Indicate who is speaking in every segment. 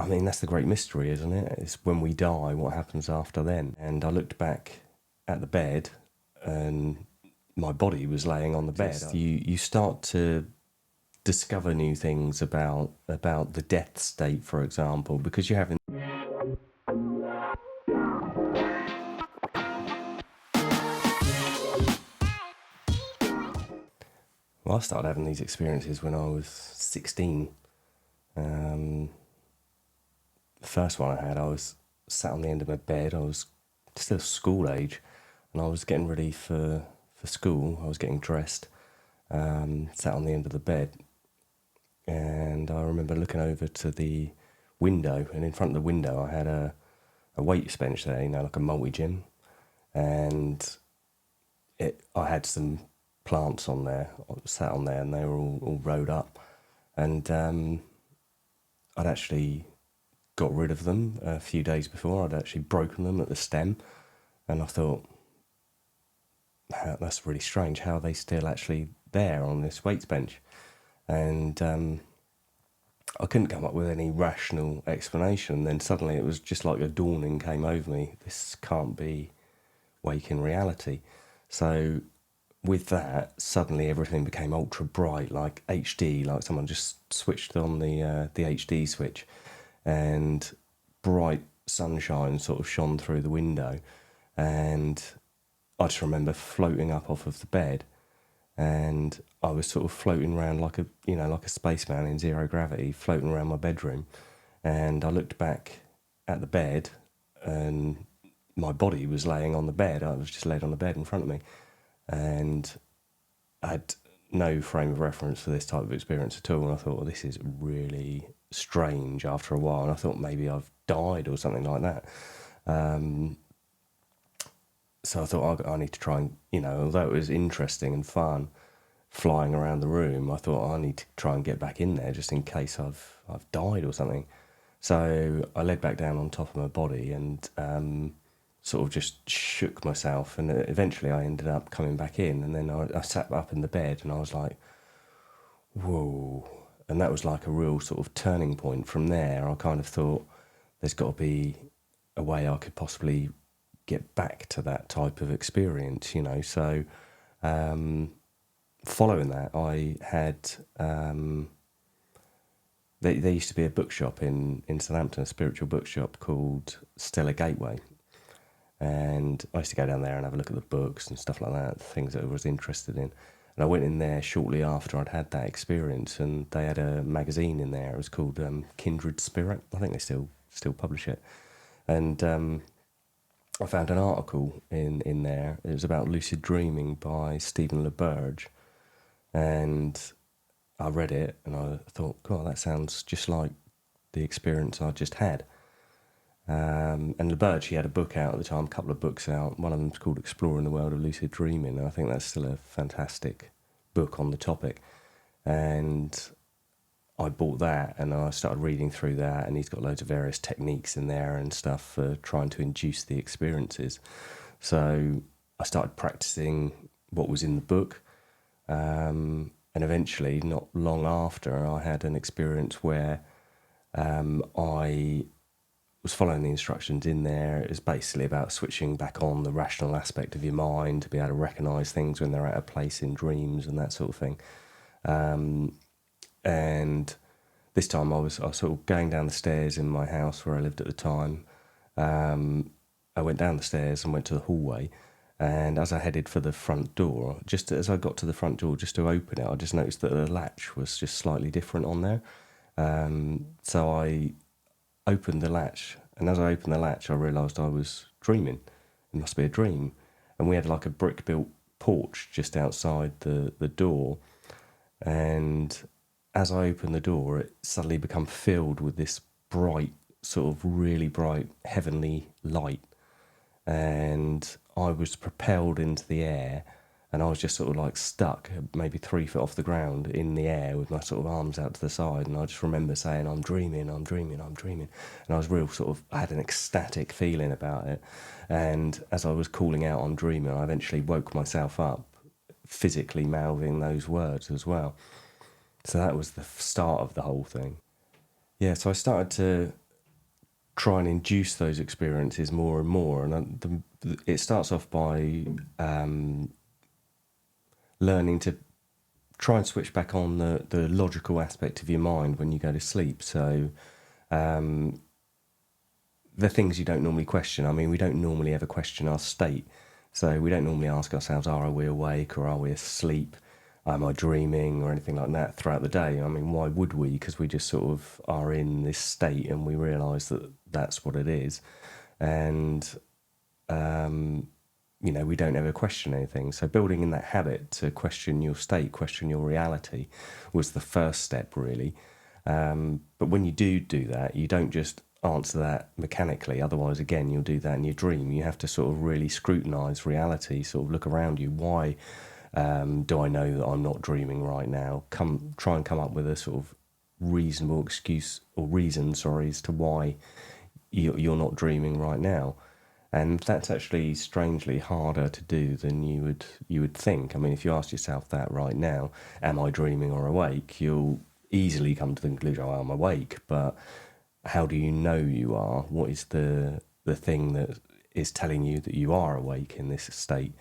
Speaker 1: mean, that's the great mystery, isn't it? It's when we die, what happens after then? And I looked back at the bed, and my body was laying on the bed. You start to discover new things about the death state, for example, because you're having. Well, I started having these experiences when I was 16. The first one I had, I was sat on the end of my bed. I was still school age, and I was getting ready for school. I was getting dressed, sat on the end of the bed, and I remember looking over to the window, and in front of the window I had a weights bench there, like a multi-gym, and I had some plants on there, sat on there, and they were all rode up, and I'd actually got rid of them a few days before. I'd actually broken them at the stem, and I thought, that's really strange. How are they still actually there on this weights bench? And I couldn't come up with any rational explanation. And then suddenly it was just like a dawning came over me. This can't be waking reality. So with that, suddenly everything became ultra bright, like HD, like someone just switched on the HD switch, and bright sunshine sort of shone through the window, and I just remember floating up off of the bed, and I was sort of floating around like a spaceman in zero gravity, floating around my bedroom, and I looked back at the bed, and my body was laying on the bed. I was just laid on the bed in front of me, and I had no frame of reference for this type of experience at all, and I thought, well, this is really strange after a while, and I thought maybe I've died or something like that. So I thought I need to try and, although it was interesting and fun flying around the room, I thought I need to try and get back in there just in case I've died or something. So I laid back down on top of my body and sort of just shook myself, and eventually I ended up coming back in, and then I sat up in the bed and I was like, whoa. And that was like a real sort of turning point. From there, I kind of thought there's got to be a way I could possibly get back to that type of experience, So following that, I had... There used to be a bookshop in Southampton, a spiritual bookshop called Stellar Gateway. And I used to go down there and have a look at the books and stuff like that, the things that I was interested in. And I went in there shortly after I'd had that experience, and they had a magazine in there. It was called Kindred Spirit. I think they still publish it. And I found an article in there. It was about Lucid Dreaming by Stephen LaBerge. And I read it, and I thought, God, that sounds just like the experience I just had. And LaBerge, he had a book out at the time, a couple of books out. One of them's called Exploring the World of Lucid Dreaming, and I think that's still a fantastic book on the topic. And I bought that, and I started reading through that, and he's got loads of various techniques in there and stuff for trying to induce the experiences. So I started practicing what was in the book, and eventually, not long after, I had an experience where I was following the instructions in there. It was basically about switching back on the rational aspect of your mind to be able to recognise things when they're out of place in dreams and that sort of thing. And this time I was sort of going down the stairs in my house where I lived at the time. I went down the stairs and went to the hallway, and as I headed for the front door, just as I got to the front door just to open it, I just noticed that the latch was just slightly different on there. So I opened the latch, and as I opened the latch I realised I was dreaming. It must be a dream. And we had like a brick built porch just outside the door, and as I opened the door it suddenly became filled with this bright, sort of really bright heavenly light, and I was propelled into the air, and I was just sort of like stuck maybe 3 feet off the ground in the air with my sort of arms out to the side, and I just remember saying, I'm dreaming, I'm dreaming, I'm dreaming. And I was real sort of, I had an ecstatic feeling about it. And as I was calling out, I'm dreaming, I eventually woke myself up, physically mouthing those words as well. So that was the start of the whole thing. Yeah, so I started to try and induce those experiences more and more. And it starts off by learning to try and switch back on the logical aspect of your mind when you go to sleep. So the things you don't normally question. I mean, we don't normally ever question our state. So we don't normally ask ourselves, are we awake or are we asleep? Am I dreaming or anything like that throughout the day? I mean, why would we? Because we just sort of are in this state and we realise that that's what it is. And, we don't ever question anything. So building in that habit to question your state, question your reality was the first step, really. But when you do that, you don't just answer that mechanically. Otherwise, again, you'll do that in your dream. You have to sort of really scrutinise reality, sort of look around you. Why do I know that I'm not dreaming right now? Try and come up with a sort of reasonable excuse or reason, as to why you're not dreaming right now. And that's actually strangely harder to do than you would think. I mean, if you ask yourself that right now, am I dreaming or awake? You'll easily come to the conclusion, oh, I'm awake. But how do you know you are? What is the thing that is telling you that you are awake in this state?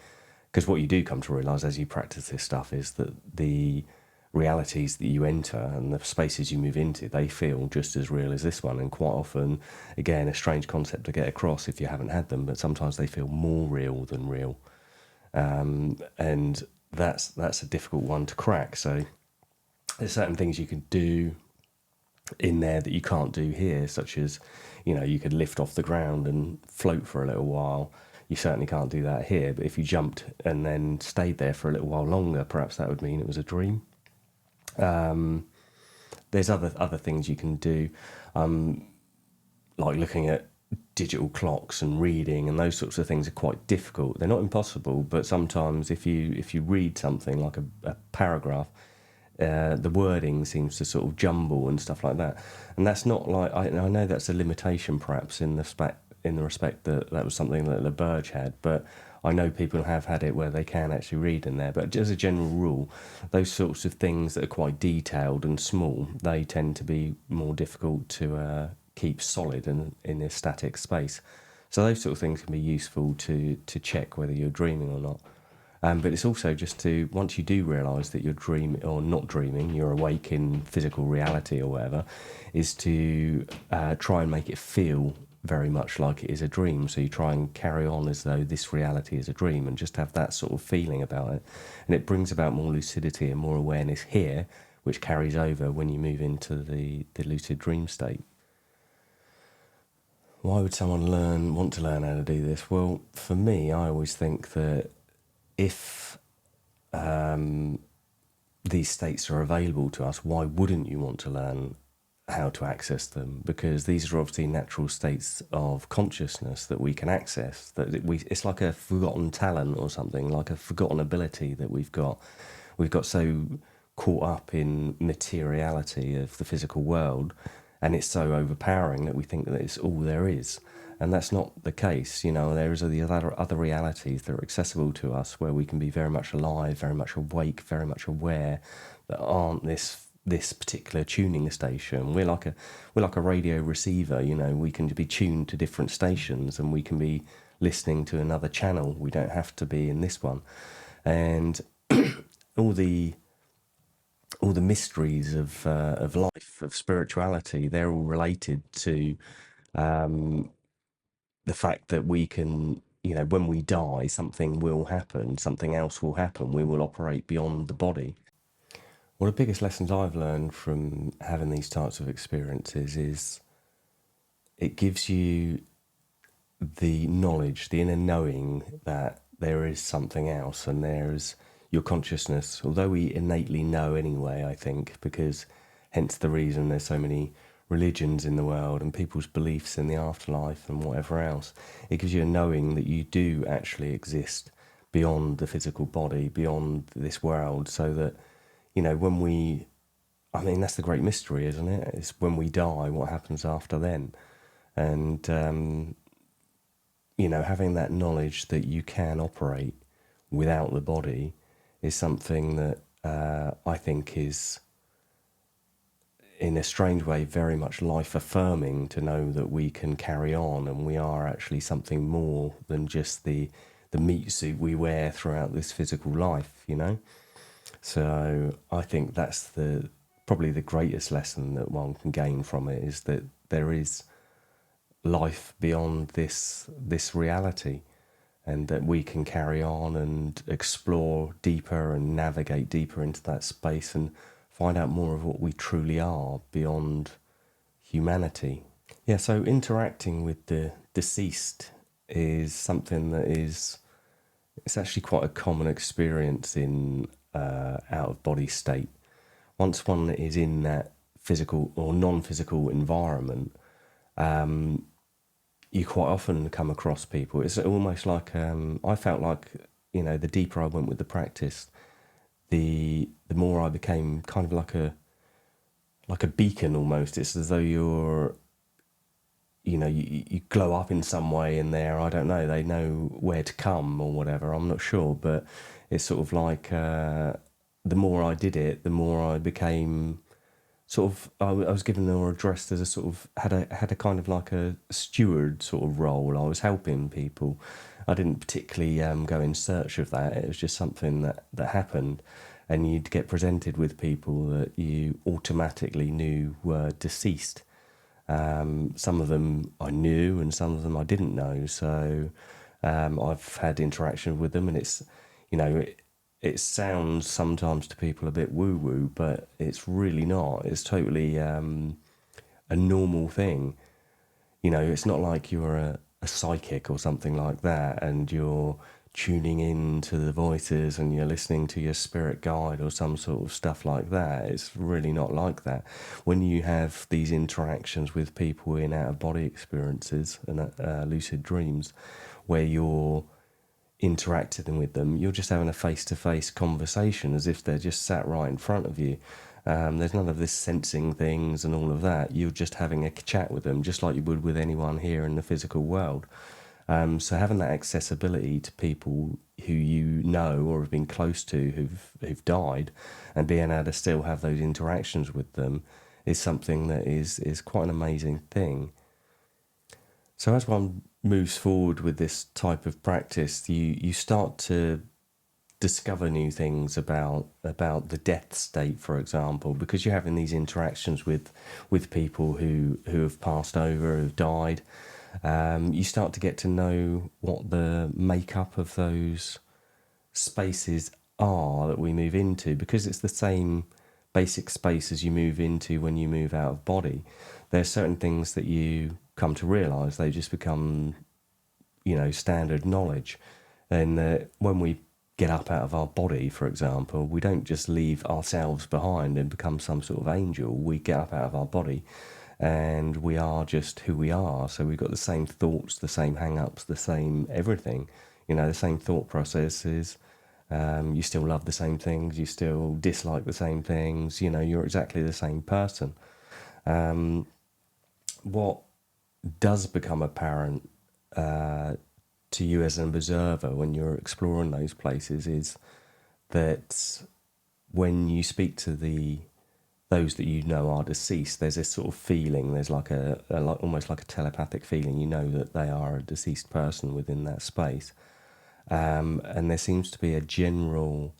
Speaker 1: Because what you do come to realise as you practice this stuff is that the realities that you enter and the spaces you move into, they feel just as real as this one. And quite often, again, a strange concept to get across if you haven't had them, but sometimes they feel more real than real. And that's a difficult one to crack. So there's certain things you can do in there that you can't do here, such as, you could lift off the ground and float for a little while. You certainly can't do that here, but if you jumped and then stayed there for a little while longer, perhaps that would mean it was a dream. There's other things you can do, like looking at digital clocks and reading, and those sorts of things are quite difficult. They're not impossible, but sometimes if you read something like a paragraph, the wording seems to sort of jumble and stuff like that. And that's not like, I know that's a limitation perhaps in the respect that was something that LaBerge had, but I know people have had it where they can actually read in there. But as a general rule, those sorts of things that are quite detailed and small, they tend to be more difficult to keep solid in a static space. So those sort of things can be useful to check whether you're dreaming or not. But it's also just to, once you do realise that you're dreaming or not dreaming, you're awake in physical reality or whatever, is to try and make it feel very much like it is a dream. So you try and carry on as though this reality is a dream and just have that sort of feeling about it. And it brings about more lucidity and more awareness here, which carries over when you move into the lucid dream state. Why would someone want to learn how to do this? Well, for me, I always think that if these states are available to us, why wouldn't you want to learn how to access them? Because these are obviously natural states of consciousness that we can access. It's like a forgotten talent or something, like a forgotten ability that we've got. We've got so caught up in materiality of the physical world, and it's so overpowering that we think that it's all there is. And that's not the case. There is the other realities that are accessible to us where we can be very much alive, very much awake, very much aware, that aren't this particular tuning station. We're like a radio receiver. We can be tuned to different stations and we can be listening to another channel. We don't have to be in this one. And all the mysteries of life, of spirituality, they're all related to the fact that we can, when we die, something will happen, something else will happen. We will operate beyond the body. One of the biggest lessons I've learned from having these types of experiences is it gives you the knowledge, the inner knowing that there is something else and there's your consciousness, although we innately know anyway, I think, because hence the reason there's so many religions in the world and people's beliefs in the afterlife and whatever else. It gives you a knowing that you do actually exist beyond the physical body, beyond this world, so that, that's the great mystery, isn't it? It's when we die, what happens after then? And, having that knowledge that you can operate without the body is something that I think is in a strange way, very much life affirming to know that we can carry on and we are actually something more than just the meat suit we wear throughout this physical life, you know? So I think that's probably the greatest lesson that one can gain from it, is that there is life beyond this reality, and that we can carry on and explore deeper and navigate deeper into that space and find out more of what we truly are beyond humanity. Yeah, so interacting with the deceased is something that it's actually quite a common experience in out of body state. Once one is in that physical or non-physical environment, you quite often come across people. It's almost like I felt like, the deeper I went with the practice, the more I became kind of like a beacon almost. It's as though you're, you glow up in some way in there. I don't know. They know where to come or whatever. I'm not sure, but it's sort of like the more I did it, the more I became sort of. I was given or addressed as a sort of had a kind of like a steward sort of role. I was helping people. I didn't particularly go in search of that. It was just something that happened, and you'd get presented with people that you automatically knew were deceased. Some of them I knew, and some of them I didn't know. So I've had interaction with them, and it's, it sounds sometimes to people a bit woo-woo, but it's really not. It's totally a normal thing. It's not like you're a psychic or something like that, and you're tuning in to the voices and you're listening to your spirit guide or some sort of stuff like that. It's really not like that. When you have these interactions with people in out-of-body experiences and lucid dreams, where you're interacting with them, you're just having a face-to-face conversation as if they're just sat right in front of you. There's none of this sensing things and all of that. You're just having a chat with them, just like you would with anyone here in the physical world. So having that accessibility to people who you know or have been close to who've died, and being able to still have those interactions with them, is something that is quite an amazing thing. So as one moves forward with this type of practice, you start to discover new things about the death state, for example, because you're having these interactions with people who have passed over, who've died. You start to get to know what the makeup of those spaces are that we move into, because it's the same basic space as you move into when you move out of body. There's certain things that you come to realize, they just become, standard knowledge. And when we get up out of our body, for example, we don't just leave ourselves behind and become some sort of angel. We get up out of our body and we are just who we are. So we've got the same thoughts, the same hang-ups, the same everything, the same thought processes. You still love the same things, you still dislike the same things, you're exactly the same person. What does become apparent to you as an observer when you're exploring those places is that when you speak to those that you know are deceased, there's this sort of feeling. There's like almost like a telepathic feeling. That they are a deceased person within that space, and there seems to be a general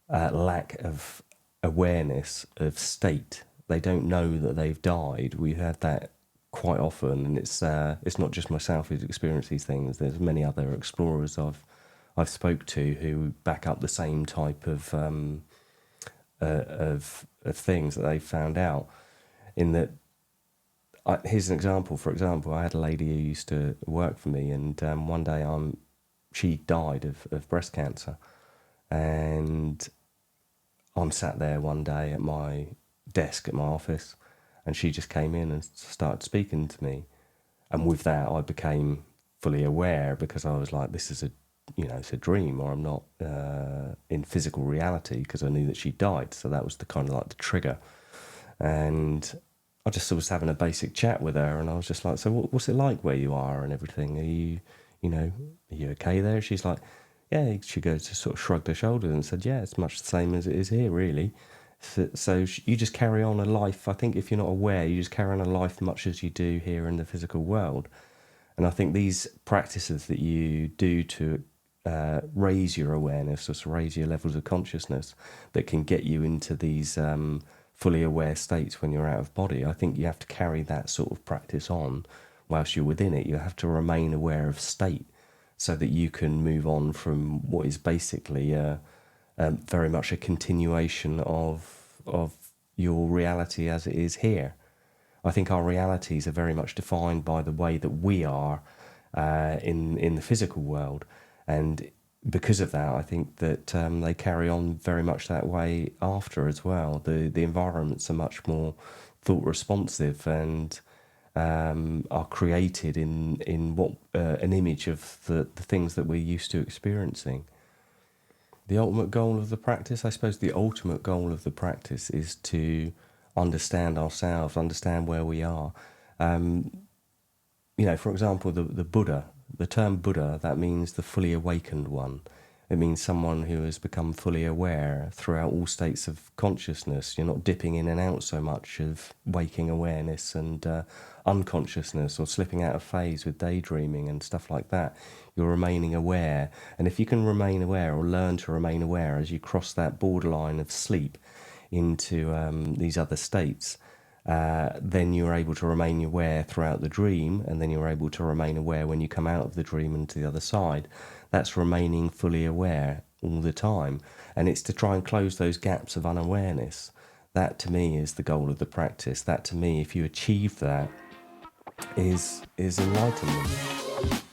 Speaker 1: lack of awareness of state. They don't know that they've died. We've had that quite often, and it's not just myself who's experienced these things. There's many other explorers I've spoke to who back up the same type of things that they found out. In that, here's an example. For example, I had a lady who used to work for me, and one day she died of breast cancer, and I'm sat there one day at my desk at my office, and she just came in and started speaking to me, and with that I became fully aware, because I was like, this is it's a dream, or I'm not in physical reality, because I knew that she died. So that was the kind of like the trigger. And I just was having a basic chat with her, and I was just like, so what's it like where you are and everything? Are you okay there? She's like, yeah. She goes to sort of shrugged her shoulders and said, yeah, it's much the same as it is here, really. So you just carry on a life. I think if you're not aware, you just carry on a life much as you do here in the physical world. And I think these practices that you do to raise your awareness or to raise your levels of consciousness that can get you into these fully aware states when you're out of body, I think you have to carry that sort of practice on whilst you're within it. You have to remain aware of state so that you can move on from what is basically very much a continuation of your reality as it is here. I think our realities are very much defined by the way that we are in the physical world, and because of that, I think that they carry on very much that way after as well. The environments are much more thought responsive and are created in what an image of the things that we're used to experiencing. The ultimate goal of the practice, I suppose the ultimate goal of the practice is to understand ourselves, understand where we are. For example, the Buddha, the term Buddha, that means the fully awakened one. It means someone who has become fully aware throughout all states of consciousness. You're not dipping in and out so much of waking awareness and unconsciousness, or slipping out of phase with daydreaming and stuff like that. You're remaining aware. And if you can remain aware or learn to remain aware as you cross that borderline of sleep into these other states, then you're able to remain aware throughout the dream, and then you're able to remain aware when you come out of the dream and to the other side. That's remaining fully aware all the time. And it's to try and close those gaps of unawareness. That to me is the goal of the practice. That to me, if you achieve that, is enlightenment.